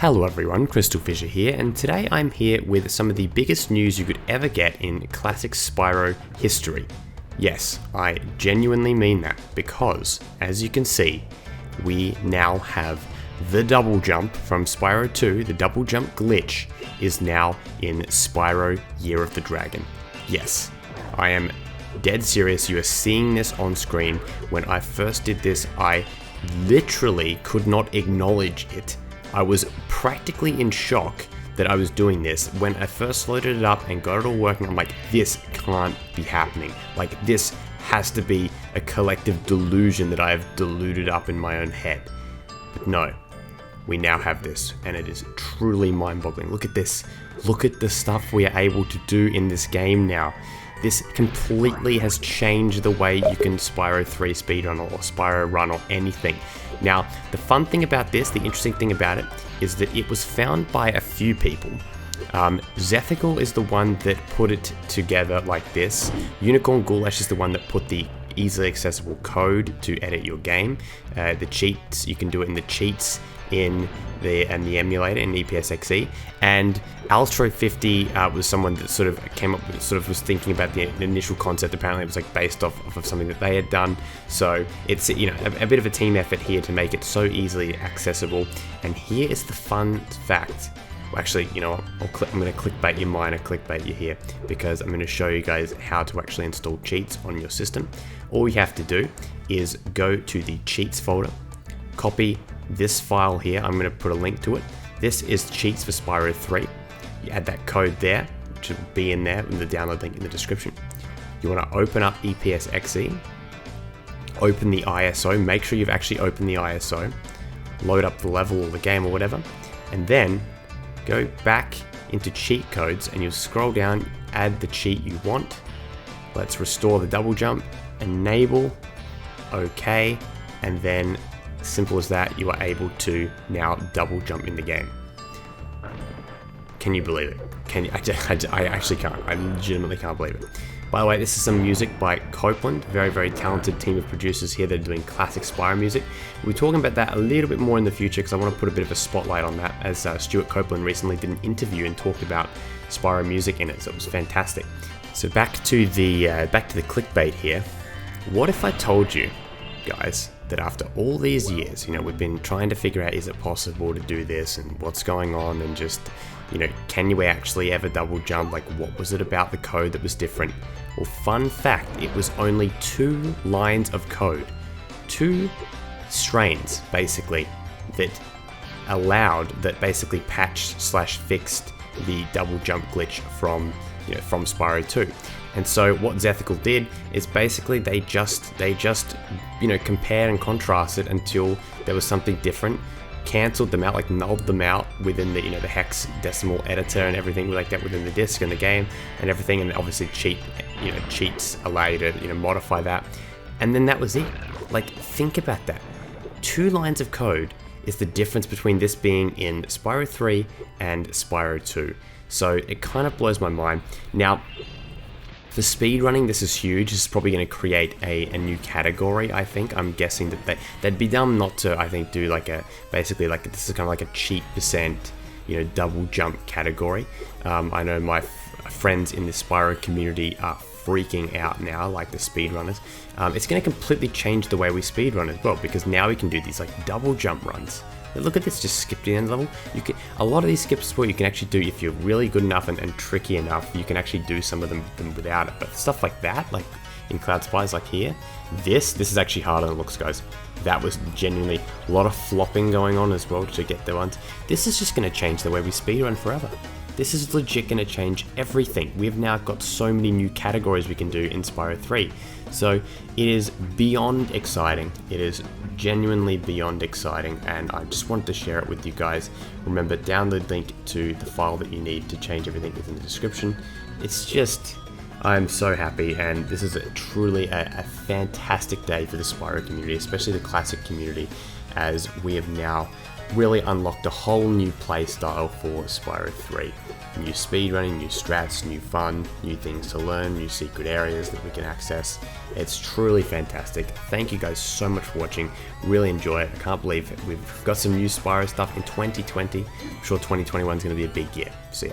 Hello everyone, CrystalFissure here, and today I'm here with some of the biggest news you could ever get in classic Spyro history. Yes, I genuinely mean that, because, as you can see, we now have the double jump from Spyro 2, the double jump glitch, is now in Spyro Year of the Dragon. Yes, I am dead serious, you are seeing this on screen. When I first did this, I literally could not acknowledge it. I was practically in shock that I was doing this. When I first loaded it up and got it all working, I'm like, this can't be happening. Like, this has to be a collective delusion that I have deluded up in my own head. But no, we now have this, and it is truly mind-boggling. Look at this. Look at the stuff we are able to do in this game now. This completely has changed the way you can Spyro 3 speedrun or Spyro run or anything. Now, the fun thing about this, the interesting thing about it, is that it was found by a few people. Zethical is the one that put it together like this. Unicorn Goulash is the one that put the easily accessible code to edit your game. The cheats, you can do it in the cheats in the emulator in ePSXe, and Alstro50 was someone that sort of came up with, sort of was thinking about the initial concept. Apparently it was like based off of something that they had done, so it's, you know, a bit of a team effort here to make it so easily accessible. And here is the fun fact. Well, actually, you know what, I'm going to clickbait your mind and clickbait you here, because I'm going to show you guys how to actually install cheats on your system. All you have to do is go to the cheats folder, copy this file here. I'm going to put a link to it. This is cheats for Spyro 3. You add that code there, which will be in there in the download link in the description. You want to open up ePSXe, open the ISO, make sure you've actually opened the ISO, load up the level or the game or whatever, and then go back into cheat codes and you'll scroll down, add the cheat you want. Let's restore the double jump, enable, okay, and then simple as that, you are able to now double jump in the game. Can you believe it? Can you? I actually can't. I legitimately can't believe it. By the way, this is some music by Copeland, very, very talented team of producers here that are doing classic Spyro music. We'll be talking about that a little bit more in the future, because I want to put a bit of a spotlight on that, as Stuart Copeland recently did an interview and talked about Spyro music in it, so it was fantastic. So back to the clickbait here. What if I told you, guys, that after all these years, you know, we've been trying to figure out, is it possible to do this, and what's going on, and just, you know, can you actually ever double jump? Like, what was it about the code that was different? Well, fun fact, it was only 2 lines of code, 2 strains basically, that basically patched/fixed the double jump glitch from Spyro 2. And so what Zethical did is basically they just you know, compared and contrasted until there was something different, cancelled them out, like nulled them out within the, you know, the hex decimal editor and everything like that within the disk and the game and everything. And obviously cheats allow you to, you know, modify that, and then that was it. Like, think about that. 2 lines of code is the difference between this being in Spyro 3 and Spyro 2. So it kind of blows my mind. Now, for speedrunning, this is huge. This is probably going to create a new category, I think. I'm guessing that they'd be dumb not to, I think, do like basically like, this is kind of like a cheat percent, you know, double jump category. I know my friends in the Spyro community are freaking out now, like the speedrunners. It's going to completely change the way we speedrun as well, because now we can do these like double jump runs. Look at this, just skip the end level. You can, a lot of these skips as well, you can actually do if you're really good enough and tricky enough. You can actually do some of them without it. But stuff like that, like in Cloud Spies, like here, this is actually harder than it looks, guys. That was genuinely a lot of flopping going on as well to get the ones. This is just going to change the way we speedrun forever. This is legit going to change everything. We've now got so many new categories we can do in Spyro 3. So it is beyond exciting. It is genuinely beyond exciting, and I just wanted to share it with you guys. Remember, download link to the file that you need to change everything is in the description. It's just, I'm so happy, and this is truly a fantastic day for the Spyro community, especially the classic community, as we have now really unlocked a whole new play style for Spyro 3. New speedrunning, new strats, new fun, new things to learn, new secret areas that we can access. It's truly fantastic. Thank you guys so much for watching. Really enjoy it. I can't believe we've got some new Spyro stuff in 2020. I'm sure 2021 is going to be a big year. See ya.